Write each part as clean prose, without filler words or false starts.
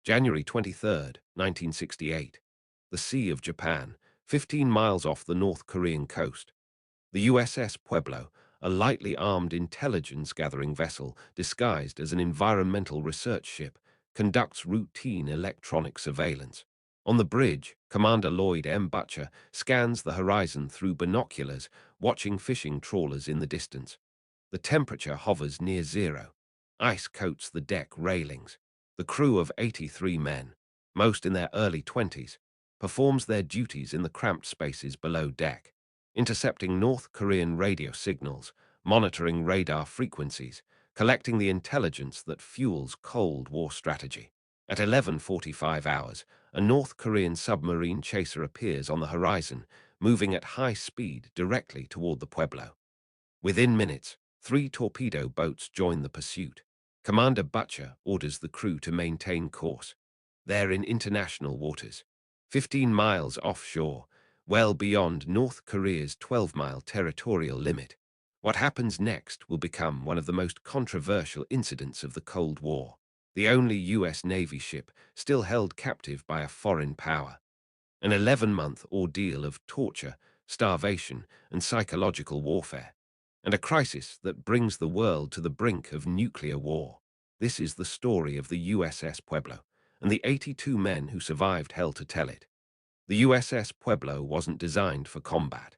January 23rd, 1968. The Sea of Japan, 15 miles off the North Korean coast. The USS Pueblo, a lightly armed intelligence-gathering vessel disguised as an environmental research ship, conducts routine electronic surveillance. On the bridge, Commander Lloyd M. Butcher scans the horizon through binoculars, watching fishing trawlers in the distance. The temperature hovers near zero. Ice coats the deck railings. The crew of 83 men, most in their early 20s, performs their duties in the cramped spaces below deck, intercepting North Korean radio signals, monitoring radar frequencies, collecting the intelligence that fuels Cold War strategy. At 11:45 hours, a North Korean submarine chaser appears on the horizon, moving at high speed directly toward the Pueblo. Within minutes, 3 torpedo boats join the pursuit. Commander Butcher orders the crew to maintain course. They're in international waters, 15 miles offshore, well beyond North Korea's 12-mile territorial limit. What happens next will become one of the most controversial incidents of the Cold War. The only U.S. Navy ship still held captive by a foreign power. An 11-month ordeal of torture, starvation, and psychological warfare, and a crisis that brings the world to the brink of nuclear war. This is the story of the USS Pueblo, and the 82 men who survived hell to tell it. The USS Pueblo wasn't designed for combat.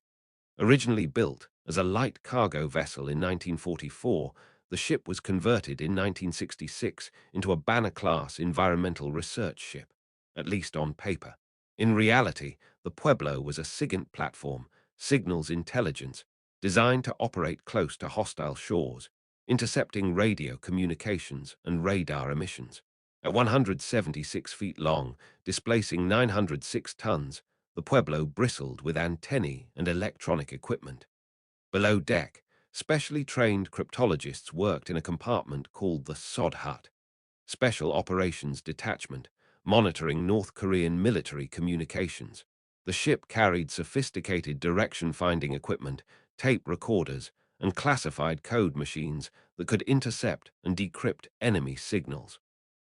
Originally built as a light cargo vessel in 1944, the ship was converted in 1966 into a Banner-class environmental research ship, at least on paper. In reality, the Pueblo was a SIGINT platform, signals intelligence, designed to operate close to hostile shores, intercepting radio communications and radar emissions. At 176 feet long, displacing 906 tons, the Pueblo bristled with antennae and electronic equipment. Below deck, specially trained cryptologists worked in a compartment called the Sod Hut, Special Operations Detachment, monitoring North Korean military communications. The ship carried sophisticated direction-finding equipment, tape recorders, and classified code machines that could intercept and decrypt enemy signals.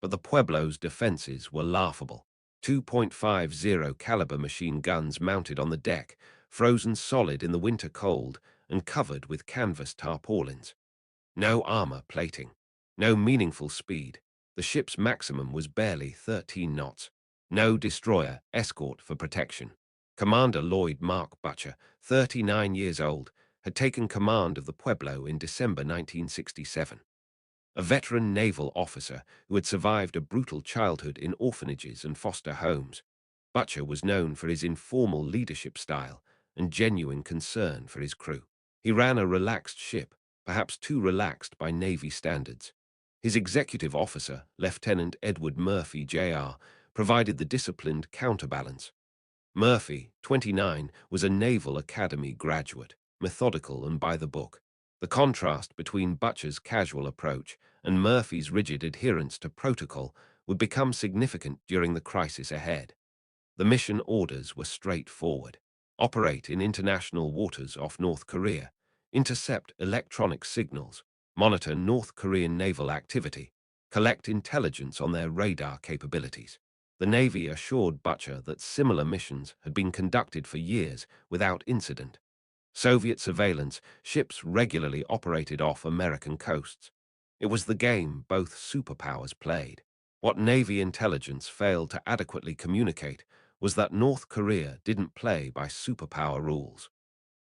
But the Pueblo's defenses were laughable. 2.50 caliber machine guns mounted on the deck, frozen solid in the winter cold and covered with canvas tarpaulins. No armor plating, no meaningful speed. The ship's maximum was barely 13 knots. No destroyer escort for protection. Commander Lloyd Mark Butcher, 39 years old, had taken command of the Pueblo in December 1967. A veteran naval officer who had survived a brutal childhood in orphanages and foster homes, Butcher was known for his informal leadership style and genuine concern for his crew. He ran a relaxed ship, perhaps too relaxed by Navy standards. His executive officer, Lieutenant Edward Murphy, Jr., provided the disciplined counterbalance. Murphy, 29, was a Naval Academy graduate, methodical and by the book. The contrast between Butcher's casual approach and Murphy's rigid adherence to protocol would become significant during the crisis ahead. The mission orders were straightforward. Operate in international waters off North Korea, intercept electronic signals, monitor North Korean naval activity, collect intelligence on their radar capabilities. The Navy assured Butcher that similar missions had been conducted for years without incident. Soviet surveillance ships regularly operated off American coasts. It was the game both superpowers played. What Navy intelligence failed to adequately communicate was that North Korea didn't play by superpower rules.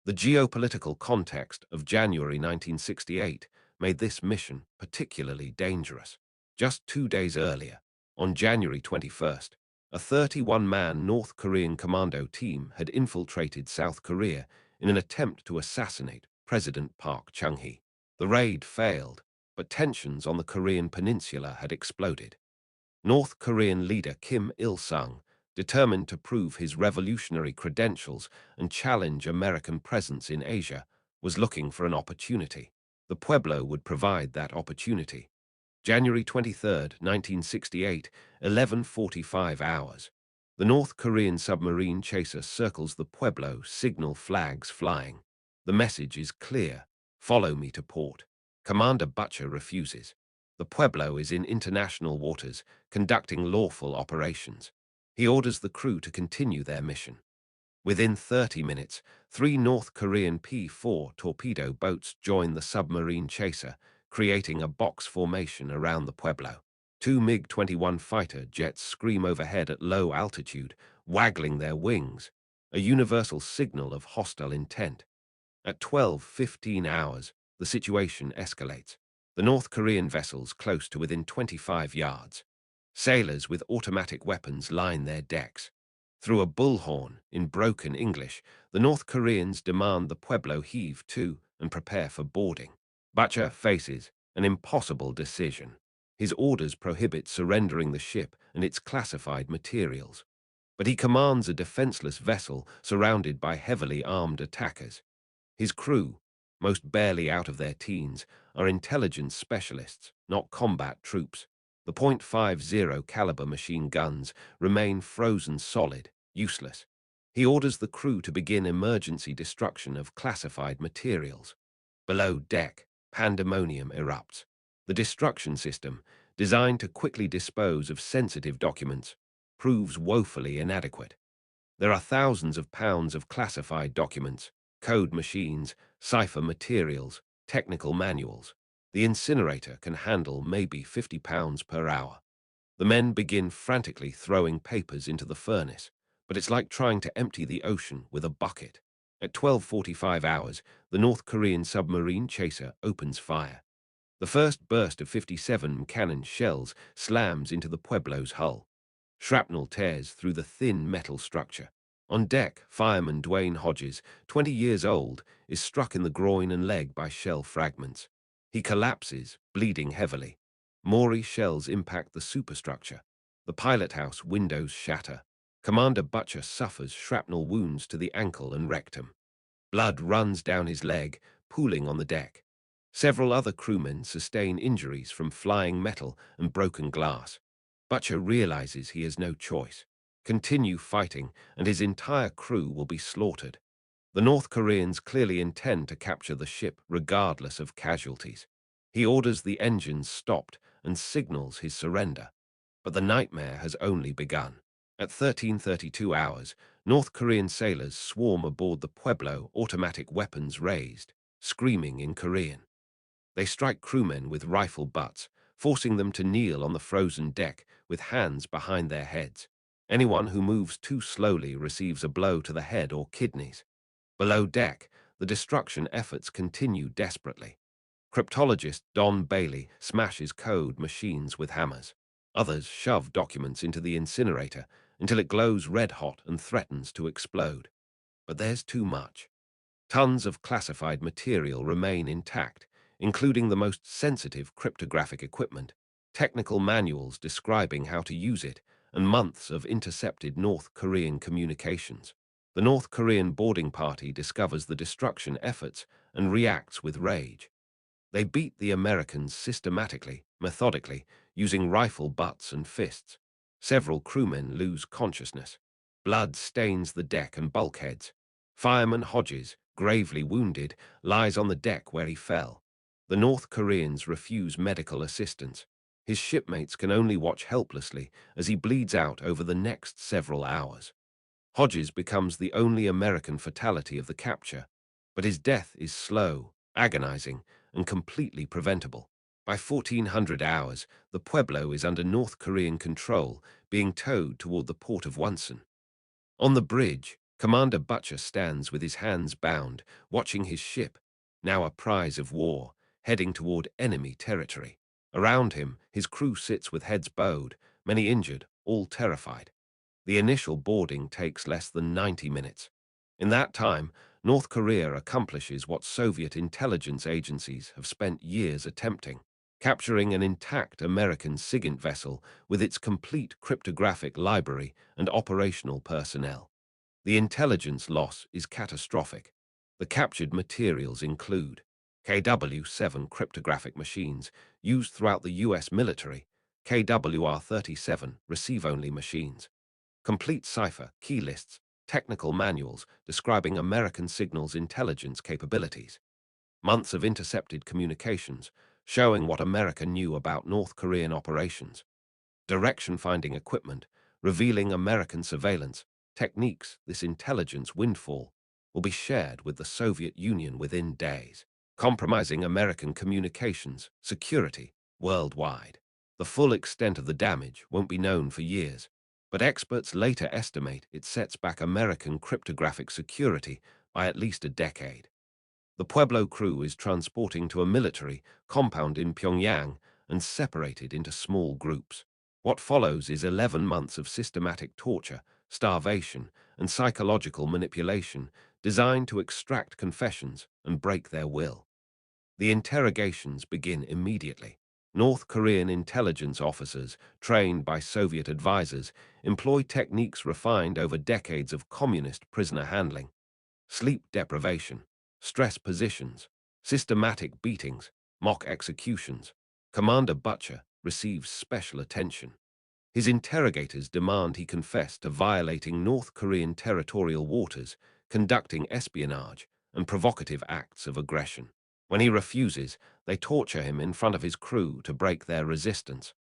The geopolitical context of January 1968 made this mission particularly dangerous. Just 2 days earlier, on January 21st, a 31-man North Korean commando team had infiltrated South Korea in an attempt to assassinate President Park Chung-hee. The raid failed, but tensions on the Korean peninsula had exploded. North Korean leader Kim Il-sung, determined to prove his revolutionary credentials and challenge American presence in Asia, was looking for an opportunity. The Pueblo would provide that opportunity. January 23rd, 1968, 11:45 hours. The North Korean submarine chaser circles the Pueblo, signal flags flying. The message is clear: follow me to port. Commander Butcher refuses. The Pueblo is in international waters, conducting lawful operations. He orders the crew to continue their mission. Within 30 minutes, three North Korean P-4 torpedo boats join the submarine chaser, creating a box formation around the Pueblo. Two MiG-21 fighter jets scream overhead at low altitude, waggling their wings, a universal signal of hostile intent. At 12:15 hours, the situation escalates. The North Korean vessels close to within 25 yards. Sailors with automatic weapons line their decks. Through a bullhorn, in broken English, the North Koreans demand the Pueblo heave to and prepare for boarding. Butcher faces an impossible decision. His orders prohibit surrendering the ship and its classified materials. But he commands a defenseless vessel surrounded by heavily armed attackers. His crew, most barely out of their teens, are intelligence specialists, not combat troops. The .50 caliber machine guns remain frozen solid, useless. He orders the crew to begin emergency destruction of classified materials. Below deck, pandemonium erupts. The destruction system, designed to quickly dispose of sensitive documents, proves woefully inadequate. There are thousands of pounds of classified documents, code machines, cipher materials, technical manuals. The incinerator can handle maybe 50 pounds per hour. The men begin frantically throwing papers into the furnace, but it's like trying to empty the ocean with a bucket. At 12:45 hours, the North Korean submarine chaser opens fire. The first burst of 57 cannon shells slams into the Pueblo's hull. Shrapnel tears through the thin metal structure. On deck, fireman Dwayne Hodges, 20 years old, is struck in the groin and leg by shell fragments. He collapses, bleeding heavily. Maury shells impact the superstructure. The pilot house windows shatter. Commander Butcher suffers shrapnel wounds to the ankle and rectum. Blood runs down his leg, pooling on the deck. Several other crewmen sustain injuries from flying metal and broken glass. Butcher realizes he has no choice. Continue fighting, and his entire crew will be slaughtered. The North Koreans clearly intend to capture the ship regardless of casualties. He orders the engines stopped and signals his surrender. But the nightmare has only begun. At 13:32 hours, North Korean sailors swarm aboard the Pueblo, automatic weapons raised, screaming in Korean. They strike crewmen with rifle butts, forcing them to kneel on the frozen deck with hands behind their heads. Anyone who moves too slowly receives a blow to the head or kidneys. Below deck, the destruction efforts continue desperately. Cryptologist Don Bailey smashes code machines with hammers. Others shove documents into the incinerator until it glows red-hot and threatens to explode. But there's too much. Tons of classified material remain intact, including the most sensitive cryptographic equipment, technical manuals describing how to use it, and months of intercepted North Korean communications. The North Korean boarding party discovers the destruction efforts and reacts with rage. They beat the Americans systematically, methodically, using rifle butts and fists. Several crewmen lose consciousness. Blood stains the deck and bulkheads. Fireman Hodges, gravely wounded, lies on the deck where he fell. The North Koreans refuse medical assistance. His shipmates can only watch helplessly as he bleeds out over the next several hours. Hodges becomes the only American fatality of the capture, but his death is slow, agonizing, and completely preventable. By 1400 hours, the Pueblo is under North Korean control, being towed toward the port of Wonsan. On the bridge, Commander Butcher stands with his hands bound, watching his ship, now a prize of war, heading toward enemy territory. Around him, his crew sits with heads bowed, many injured, all terrified. The initial boarding takes less than 90 minutes. In that time, North Korea accomplishes what Soviet intelligence agencies have spent years attempting, capturing an intact American SIGINT vessel with its complete cryptographic library and operational personnel. The intelligence loss is catastrophic. The captured materials include KW-7 cryptographic machines used throughout the U.S. military, KWR-37 receive-only machines, complete cipher, key lists, technical manuals describing American signals intelligence capabilities, months of intercepted communications, showing what America knew about North Korean operations. Direction-finding equipment, revealing American surveillance techniques. This intelligence windfall will be shared with the Soviet Union within days, compromising American communications security worldwide. The full extent of the damage won't be known for years, but experts later estimate it sets back American cryptographic security by at least a decade. The Pueblo crew is transporting to a military compound in Pyongyang and separated into small groups. What follows is 11 months of systematic torture, starvation, and psychological manipulation designed to extract confessions and break their will. The interrogations begin immediately. North Korean intelligence officers, trained by Soviet advisors, employ techniques refined over decades of communist prisoner handling: sleep deprivation, stress positions, systematic beatings, mock executions. Commander Butcher receives special attention. His interrogators demand he confess to violating North Korean territorial waters, conducting espionage, and provocative acts of aggression. When he refuses, they torture him in front of his crew to break their resistance.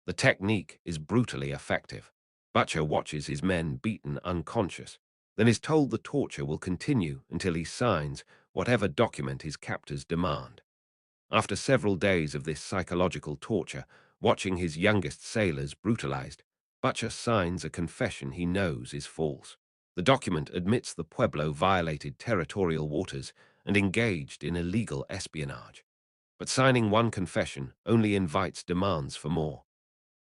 The technique is brutally effective. Butcher watches his men beaten unconscious, then is told the torture will continue until he signs whatever document his captors demand. After several days of this psychological torture, watching his youngest sailors brutalized, Butcher signs a confession he knows is false. The document admits the Pueblo violated territorial waters and engaged in illegal espionage. But signing one confession only invites demands for more.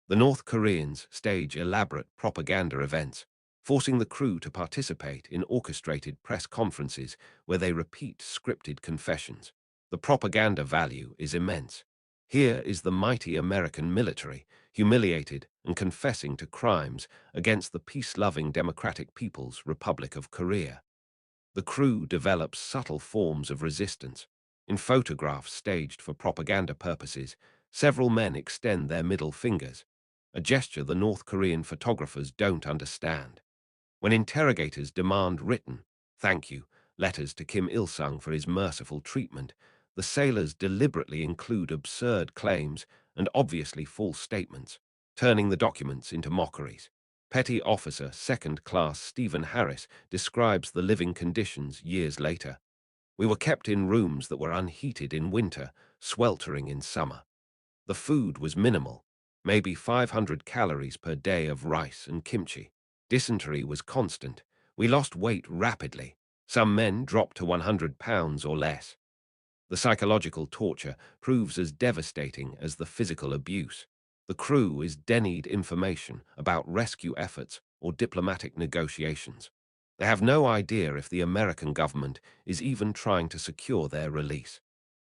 The North Koreans stage elaborate propaganda events, forcing the crew to participate in orchestrated press conferences where they repeat scripted confessions. The propaganda value is immense. Here is the mighty American military, humiliated and confessing to crimes against the peace-loving Democratic People's Republic of Korea. The crew develops subtle forms of resistance. In photographs staged for propaganda purposes, several men extend their middle fingers, a gesture the North Korean photographers don't understand. When interrogators demand written thank you letters to Kim Il-sung for his merciful treatment, the sailors deliberately include absurd claims and obviously false statements, turning the documents into mockeries. Petty Officer Second Class Stephen Harris describes the living conditions years later. We were kept in rooms that were unheated in winter, sweltering in summer. The food was minimal, maybe 500 calories per day of rice and kimchi. Dysentery was constant. We lost weight rapidly. Some men dropped to 100 pounds or less. The psychological torture proves as devastating as the physical abuse. The crew is denied information about rescue efforts or diplomatic negotiations. They have no idea if the American government is even trying to secure their release.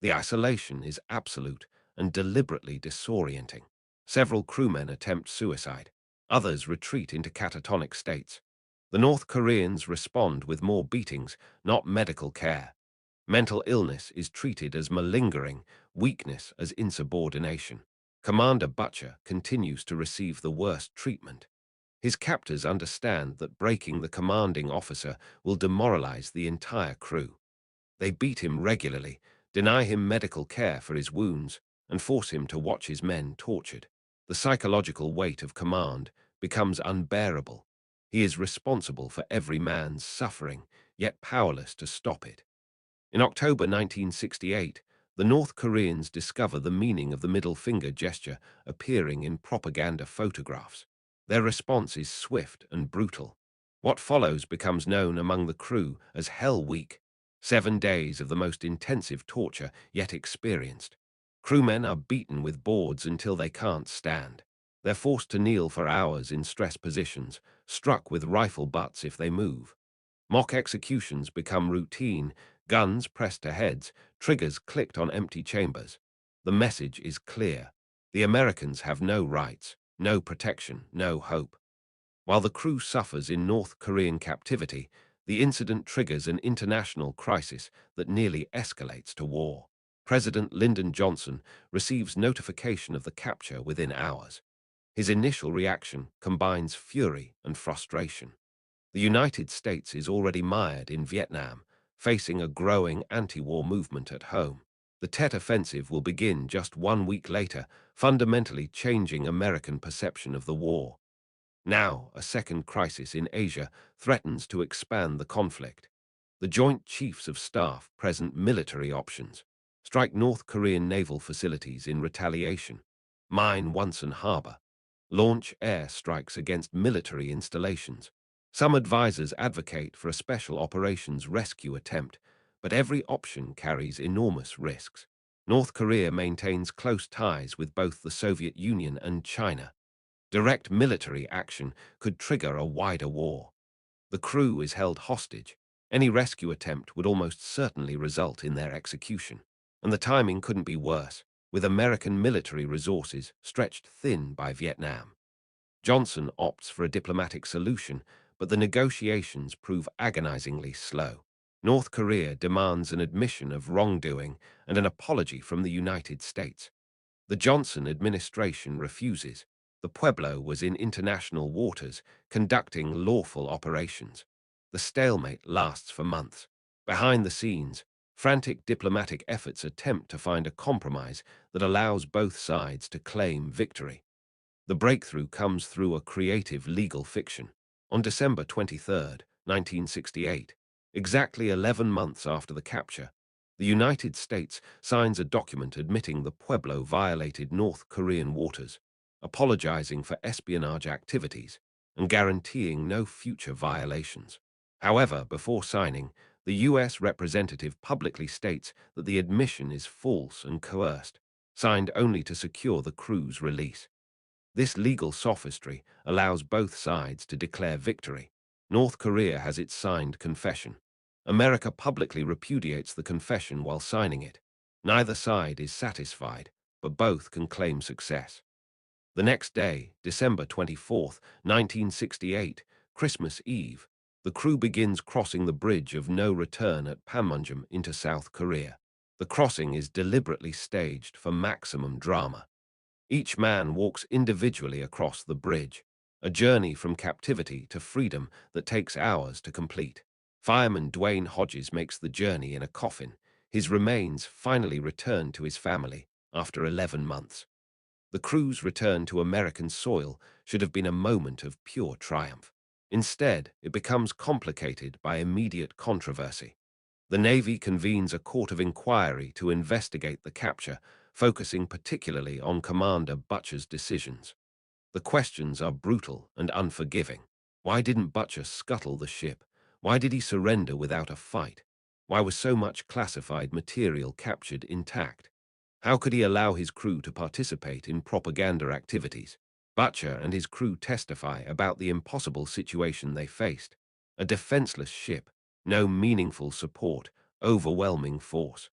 The isolation is absolute and deliberately disorienting. Several crewmen attempt suicide. Others retreat into catatonic states. The North Koreans respond with more beatings, not medical care. Mental illness is treated as malingering, weakness as insubordination. Commander Butcher continues to receive the worst treatment. His captors understand that breaking the commanding officer will demoralize the entire crew. They beat him regularly, deny him medical care for his wounds, and force him to watch his men tortured. The psychological weight of command becomes unbearable. He is responsible for every man's suffering, yet powerless to stop it. In October 1968, the North Koreans discover the meaning of the middle finger gesture appearing in propaganda photographs. Their response is swift and brutal. What follows becomes known among the crew as Hell Week, 7 days of the most intensive torture yet experienced. Crewmen are beaten with boards until they can't stand. They're forced to kneel for hours in stress positions, struck with rifle butts if they move. Mock executions become routine, guns pressed to heads, triggers clicked on empty chambers. The message is clear. The Americans have no rights, no protection, no hope. While the crew suffers in North Korean captivity, the incident triggers an international crisis that nearly escalates to war. President Lyndon Johnson receives notification of the capture within hours. His initial reaction combines fury and frustration. The United States is already mired in Vietnam, facing a growing anti-war movement at home. The Tet Offensive will begin just 1 week later, fundamentally changing American perception of the war. Now, a second crisis in Asia threatens to expand the conflict. The Joint Chiefs of Staff present military options: strike North Korean naval facilities in retaliation, mine Wonsan Harbor, launch air strikes against military installations. Some advisors advocate for a special operations rescue attempt, but every option carries enormous risks. North Korea maintains close ties with both the Soviet Union and China. Direct military action could trigger a wider war. The crew is held hostage. Any rescue attempt would almost certainly result in their execution. And the timing couldn't be worse, with American military resources stretched thin by Vietnam. Johnson opts for a diplomatic solution, but the negotiations prove agonizingly slow. North Korea demands an admission of wrongdoing and an apology from the United States. The Johnson administration refuses. The Pueblo was in international waters, conducting lawful operations. The stalemate lasts for months. Behind the scenes, frantic diplomatic efforts attempt to find a compromise that allows both sides to claim victory. The breakthrough comes through a creative legal fiction. On December 23, 1968, exactly 11 months after the capture, the United States signs a document admitting the Pueblo violated North Korean waters, apologizing for espionage activities, and guaranteeing no future violations. However, before signing, the U.S. representative publicly states that the admission is false and coerced, signed only to secure the crew's release. This legal sophistry allows both sides to declare victory. North Korea has its signed confession. America publicly repudiates the confession while signing it. Neither side is satisfied, but both can claim success. The next day, December 24, 1968, Christmas Eve, the crew begins crossing the bridge of no return at Panmunjom into South Korea. The crossing is deliberately staged for maximum drama. Each man walks individually across the bridge, a journey from captivity to freedom that takes hours to complete. Fireman Dwayne Hodges makes the journey in a coffin. His remains finally return to his family after 11 months. The crew's return to American soil should have been a moment of pure triumph. Instead, it becomes complicated by immediate controversy. The Navy convenes a court of inquiry to investigate the capture, focusing particularly on Commander Butcher's decisions. The questions are brutal and unforgiving. Why didn't Butcher scuttle the ship? Why did he surrender without a fight? Why was so much classified material captured intact? How could he allow his crew to participate in propaganda activities? Butcher and his crew testify about the impossible situation they faced: a defenseless ship, no meaningful support, overwhelming force.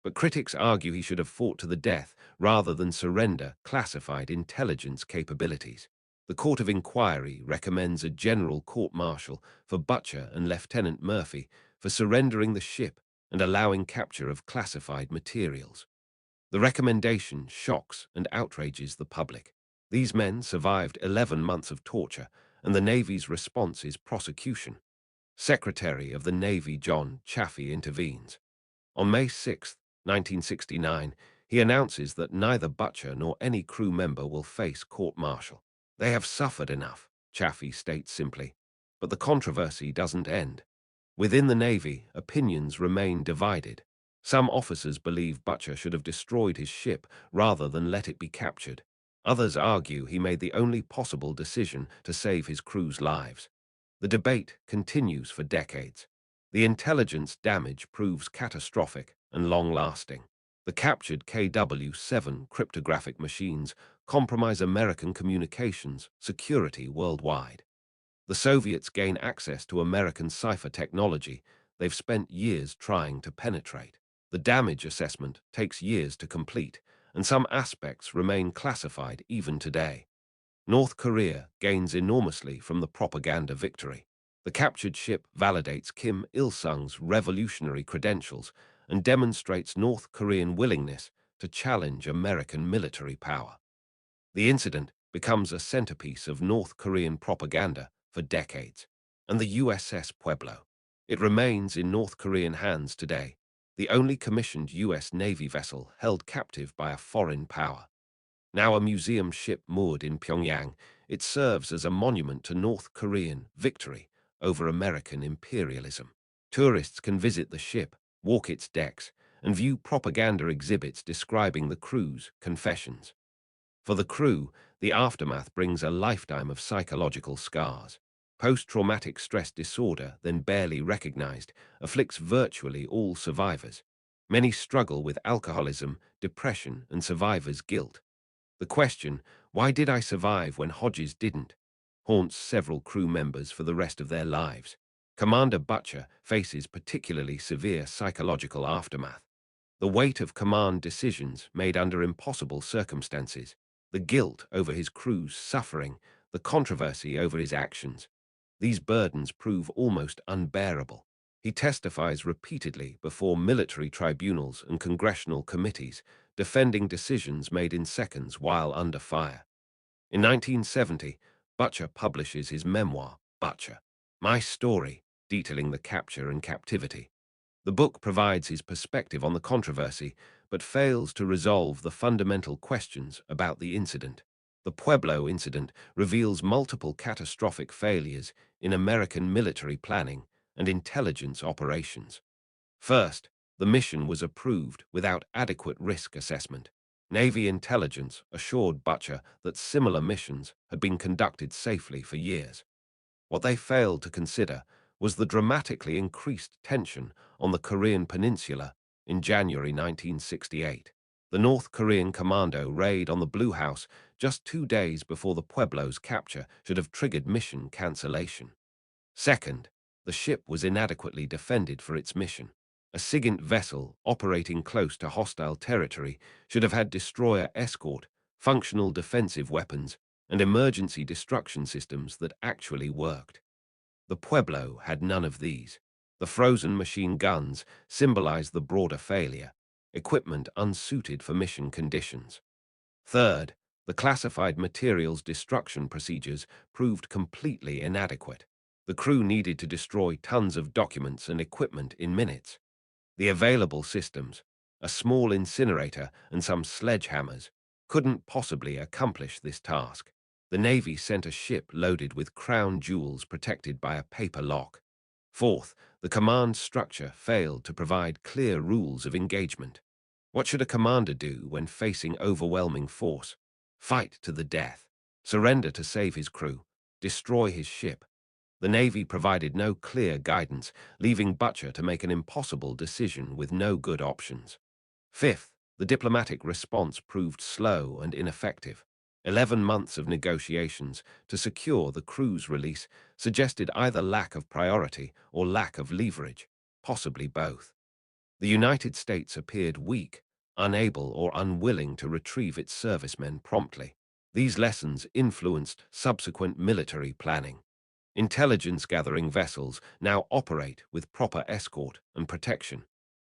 But critics argue he should have fought to the death rather than surrender classified intelligence capabilities. The Court of Inquiry recommends a general court-martial for Butcher and Lieutenant Murphy for surrendering the ship and allowing capture of classified materials. The recommendation shocks and outrages the public. These men survived 11 months of torture, and the Navy's response is prosecution. Secretary of the Navy John Chaffee intervenes. On May 6, 1969, he announces that neither Butcher nor any crew member will face court-martial. They have suffered enough, Chaffee states simply. But the controversy doesn't end. Within the Navy, opinions remain divided. Some officers believe Butcher should have destroyed his ship rather than let it be captured. Others argue he made the only possible decision to save his crew's lives. The debate continues for decades. The intelligence damage proves catastrophic and long-lasting. The captured KW-7 cryptographic machines compromise American communications security worldwide. The Soviets gain access to American cipher technology they've spent years trying to penetrate. The damage assessment takes years to complete, and some aspects remain classified even today. North Korea gains enormously from the propaganda victory. The captured ship validates Kim Il-sung's revolutionary credentials and demonstrates North Korean willingness to challenge American military power. The incident becomes a centerpiece of North Korean propaganda for decades, and the USS Pueblo. It remains in North Korean hands today, the only commissioned U.S. Navy vessel held captive by a foreign power. Now a museum ship moored in Pyongyang, it serves as a monument to North Korean victory over American imperialism. Tourists can visit the ship, walk its decks, and view propaganda exhibits describing the crew's confessions. For the crew, the aftermath brings a lifetime of psychological scars. Post-traumatic stress disorder, then barely recognized, afflicts virtually all survivors. Many struggle with alcoholism, depression, and survivor's guilt. The question, "Why did I survive when Hodges didn't?" haunts several crew members for the rest of their lives. Commander Butcher faces particularly severe psychological aftermath. The weight of command decisions made under impossible circumstances, the guilt over his crew's suffering, the controversy over his actions. These burdens prove almost unbearable. He testifies repeatedly before military tribunals and congressional committees, defending decisions made in seconds while under fire. In 1970, Butcher publishes his memoir, Butcher, My Story, detailing the capture and captivity. The book provides his perspective on the controversy, but fails to resolve the fundamental questions about the incident. The Pueblo incident reveals multiple catastrophic failures in American military planning and intelligence operations. First, the mission was approved without adequate risk assessment. Navy intelligence assured Butcher that similar missions had been conducted safely for years. What they failed to consider was the dramatically increased tension on the Korean peninsula in January 1968. The North Korean commando raid on the Blue House just 2 days before the Pueblo's capture should have triggered mission cancellation. Second, the ship was inadequately defended for its mission. A SIGINT vessel operating close to hostile territory should have had destroyer escort, functional defensive weapons, and emergency destruction systems that actually worked. The Pueblo had none of these. The frozen machine guns symbolized the broader failure, equipment unsuited for mission conditions. Third, the classified materials destruction procedures proved completely inadequate. The crew needed to destroy tons of documents and equipment in minutes. The available systems, a small incinerator and some sledgehammers, couldn't possibly accomplish this task. The Navy sent a ship loaded with crown jewels protected by a paper lock. Fourth, the command structure failed to provide clear rules of engagement. What should a commander do when facing overwhelming force? Fight to the death, surrender to save his crew, destroy his ship. The Navy provided no clear guidance, leaving Butcher to make an impossible decision with no good options. Fifth, the diplomatic response proved slow and ineffective. 11 months of negotiations to secure the crew's release suggested either lack of priority or lack of leverage, possibly both. The United States appeared weak, unable or unwilling to retrieve its servicemen promptly. These lessons influenced subsequent military planning. Intelligence-gathering vessels now operate with proper escort and protection.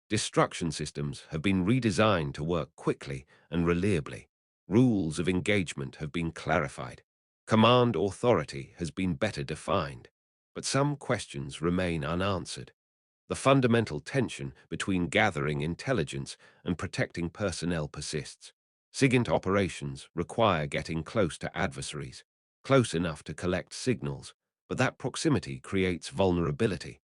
Destruction systems have been redesigned to work quickly and reliably. Rules of engagement have been clarified. Command authority has been better defined. But some questions remain unanswered. The fundamental tension between gathering intelligence and protecting personnel persists. SIGINT operations require getting close to adversaries, close enough to collect signals, but that proximity creates vulnerability.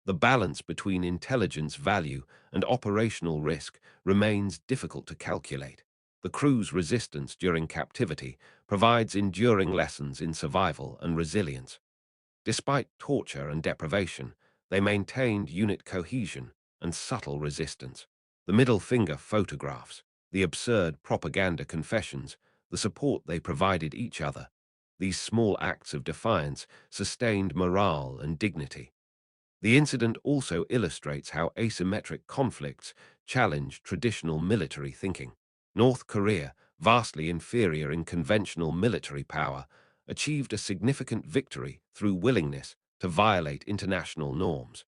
The balance between intelligence value and operational risk remains difficult to calculate. The crew's resistance during captivity provides enduring lessons in survival and resilience. Despite torture and deprivation, they maintained unit cohesion and subtle resistance. The middle finger photographs, the absurd propaganda confessions, the support they provided each other, these small acts of defiance sustained morale and dignity. The incident also illustrates how asymmetric conflicts challenge traditional military thinking. North Korea, vastly inferior in conventional military power, achieved a significant victory through willingness to violate international norms.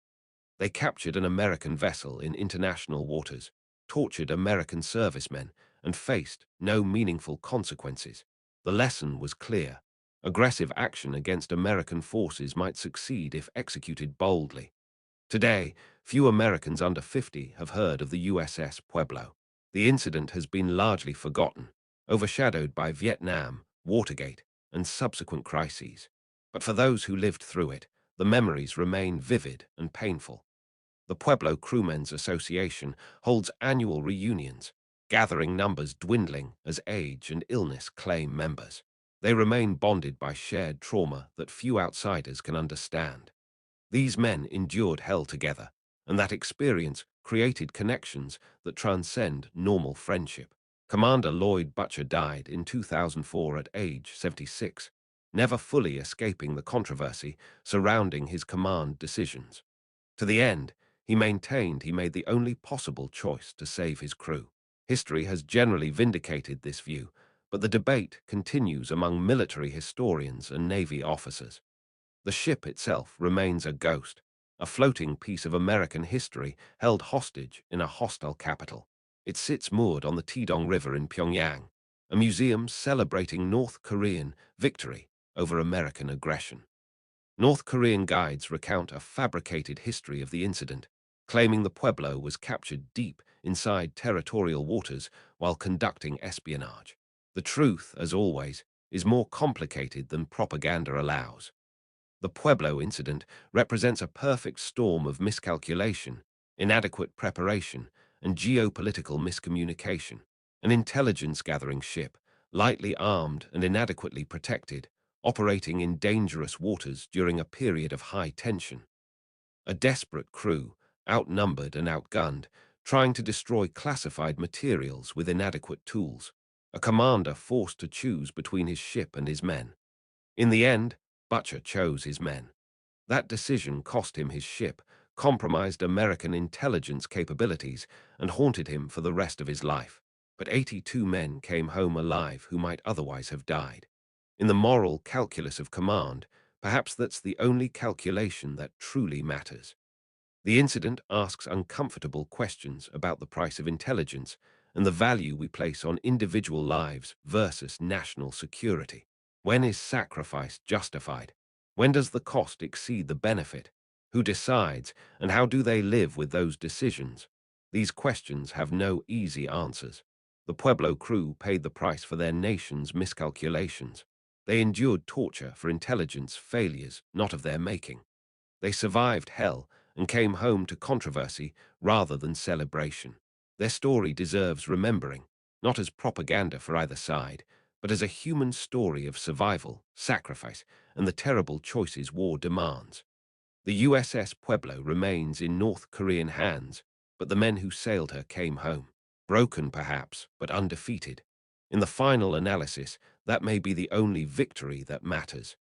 They captured an American vessel in international waters, tortured American servicemen, and faced no meaningful consequences. The lesson was clear. Aggressive action against American forces might succeed if executed boldly. Today, few Americans under 50 have heard of the USS Pueblo. The incident has been largely forgotten, overshadowed by Vietnam, Watergate, and subsequent crises. But for those who lived through it, the memories remain vivid and painful. The Pueblo Crewmen's Association holds annual reunions, gathering numbers dwindling as age and illness claim members. They remain bonded by shared trauma that few outsiders can understand. These men endured hell together, and that experience created connections that transcend normal friendship. Commander Lloyd Butcher died in 2004 at age 76, never fully escaping the controversy surrounding his command decisions. To the end, he maintained he made the only possible choice to save his crew. History has generally vindicated this view, but the debate continues among military historians and Navy officers. The ship itself remains a ghost, a floating piece of American history held hostage in a hostile capital. It sits moored on the Taedong River in Pyongyang, a museum celebrating North Korean victory over American aggression. North Korean guides recount a fabricated history of the incident, claiming the Pueblo was captured deep inside territorial waters while conducting espionage. The truth, as always, is more complicated than propaganda allows. The Pueblo incident represents a perfect storm of miscalculation, inadequate preparation, and geopolitical miscommunication. An intelligence-gathering ship, lightly armed and inadequately protected, operating in dangerous waters during a period of high tension. A desperate crew, outnumbered and outgunned, trying to destroy classified materials with inadequate tools. A commander forced to choose between his ship and his men. In the end, Butcher chose his men. That decision cost him his ship, compromised American intelligence capabilities, and haunted him for the rest of his life. But 82 men came home alive who might otherwise have died. In the moral calculus of command, perhaps that's the only calculation that truly matters. The incident asks uncomfortable questions about the price of intelligence and the value we place on individual lives versus national security. When is sacrifice justified? When does the cost exceed the benefit? Who decides, and how do they live with those decisions? These questions have no easy answers. The Pueblo crew paid the price for their nation's miscalculations. They endured torture for intelligence failures not of their making. They survived hell and came home to controversy rather than celebration. Their story deserves remembering, not as propaganda for either side, but as a human story of survival, sacrifice, and the terrible choices war demands. The USS Pueblo remains in North Korean hands, but the men who sailed her came home. Broken perhaps, but undefeated. In the final analysis, that may be the only victory that matters.